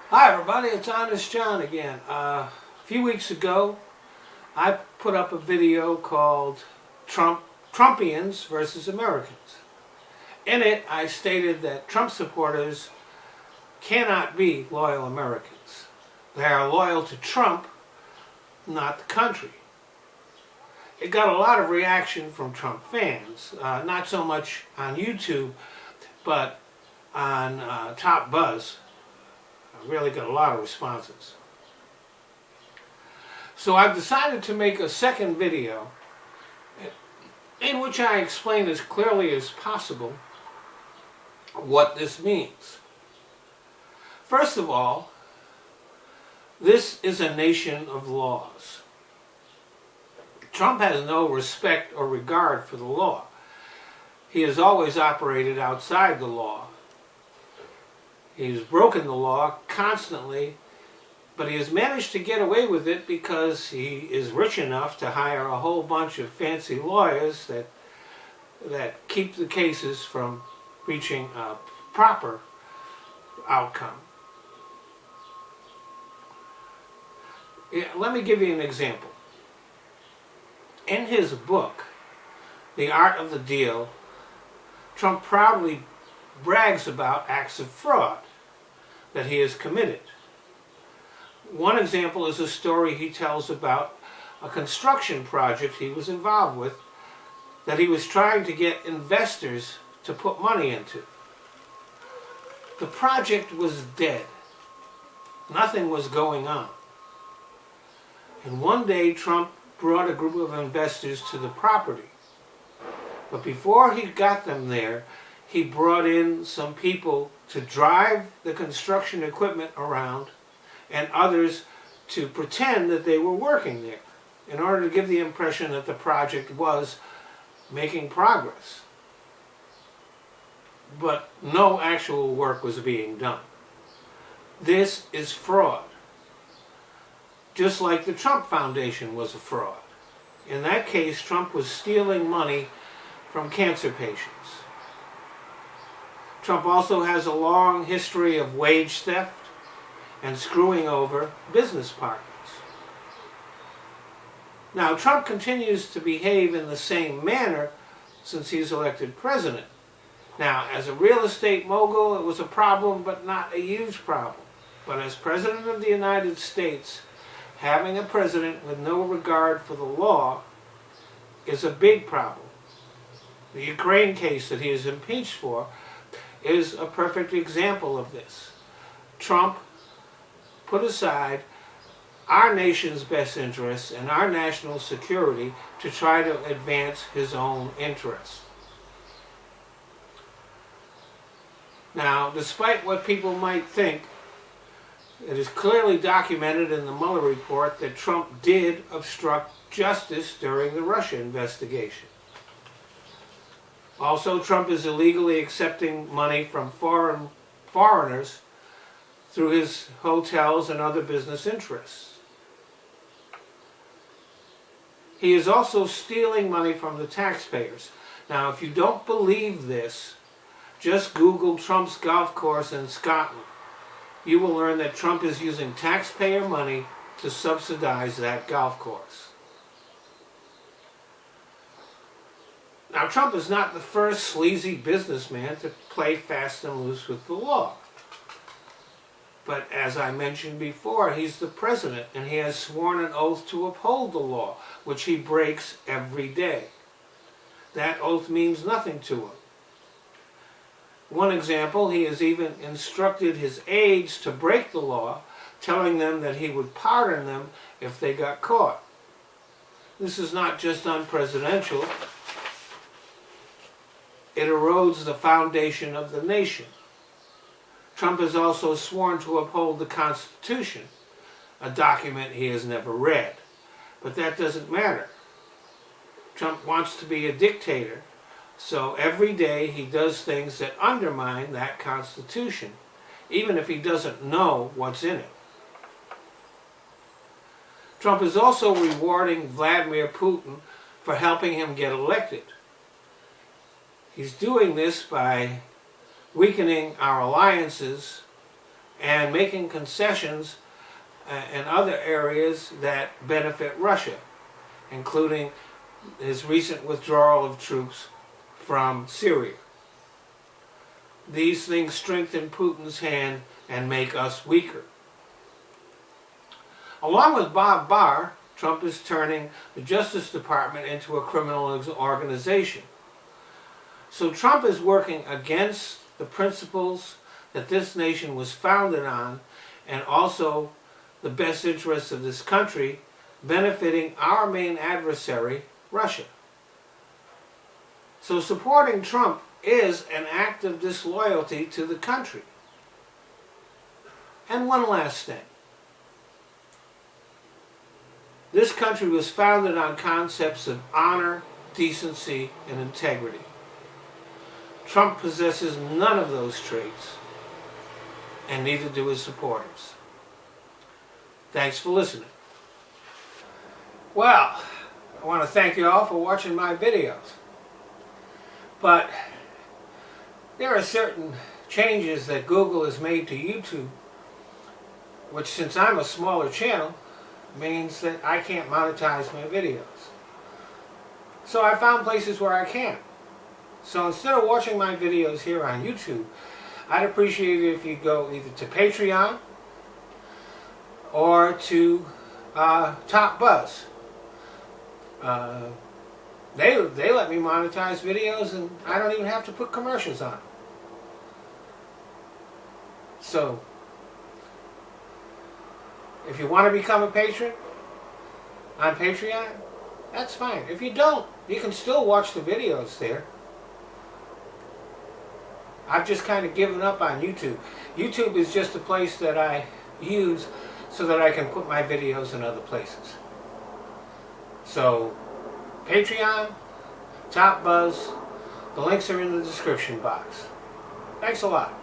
Hi everybody, it's Honest John again. A few weeks ago I put up a video called Trumpians versus Americans. In it I stated that Trump supporters cannot be loyal Americans. They are loyal to Trump, not the country. It got a lot of reaction from Trump fans, not so much on YouTube, but on Top Buzz. I really got a lot of responses. So I've decided to make a second video in which I explain as clearly as possible what this means. First of all, this is a nation of laws. Trump has no respect or regard for the law. He has always operated outside the law. He's broken the law constantly, but he has managed to get away with it because he is rich enough to hire a whole bunch of fancy lawyers that keep the cases from reaching a proper outcome. Let me give you an example. In his book, The Art of the Deal, Trump proudly brags about acts of fraud that he has committed. One example is a story he tells about a construction project he was involved with that he was trying to get investors to put money into. The project was dead. Nothing was going on. And one day Trump brought a group of investors to the property. But before he got them there, he brought in some people to drive the construction equipment around and others to pretend that they were working there in order to give the impression that the project was making progress. But no actual work was being done. This is fraud. Just like the Trump Foundation was a fraud. In that case, Trump was stealing money from cancer patients. Trump also has a long history of wage theft and screwing over business partners. Now, Trump continues to behave in the same manner since he's elected president. Now, as a real estate mogul, it was a problem, but not a huge problem. But as President of the United States, having a president with no regard for the law is a big problem. The Ukraine case that he is impeached for is a perfect example of this. Trump put aside our nation's best interests and our national security to try to advance his own interests. Now, despite what people might think, it is clearly documented in the Mueller report that Trump did obstruct justice during the Russia investigation. Also, Trump is illegally accepting money from foreigners through his hotels and other business interests. He is also stealing money from the taxpayers. Now, if you don't believe this, just Google Trump's golf course in Scotland. You will learn that Trump is using taxpayer money to subsidize that golf course. Now, Trump is not the first sleazy businessman to play fast and loose with the law. But as I mentioned before, he's the president and he has sworn an oath to uphold the law, which he breaks every day. That oath means nothing to him. One example, he has even instructed his aides to break the law, telling them that he would pardon them if they got caught. This is not just unpresidential. It erodes the foundation of the nation. Trump has also sworn to uphold the Constitution, a document he has never read. But that doesn't matter. Trump wants to be a dictator, so every day he does things that undermine that Constitution, even if he doesn't know what's in it. Trump is also rewarding Vladimir Putin for helping him get elected. He's doing this by weakening our alliances and making concessions in other areas that benefit Russia, including his recent withdrawal of troops from Syria. These things strengthen Putin's hand and make us weaker. Along with Bob Barr, Trump is turning the Justice Department into a criminal organization. So Trump is working against the principles that this nation was founded on, and also the best interests of this country, benefiting our main adversary, Russia. So supporting Trump is an act of disloyalty to the country. And one last thing. This country was founded on concepts of honor, decency, and integrity. Trump possesses none of those traits, and neither do his supporters. Thanks for listening. Well, I want to thank you all for watching my videos. But there are certain changes that Google has made to YouTube, which, since I'm a smaller channel, means that I can't monetize my videos. So I found places where I can. So instead of watching my videos here on YouTube, I'd appreciate it if you go either to Patreon or to Top Buzz. They let me monetize videos, and I don't even have to put commercials on them. So if you want to become a patron on Patreon, that's fine. If you don't, you can still watch the videos there. I've just kind of given up on YouTube. YouTube is just a place that I use so that I can put my videos in other places. So, Patreon, Top Buzz, the links are in the description box. Thanks a lot.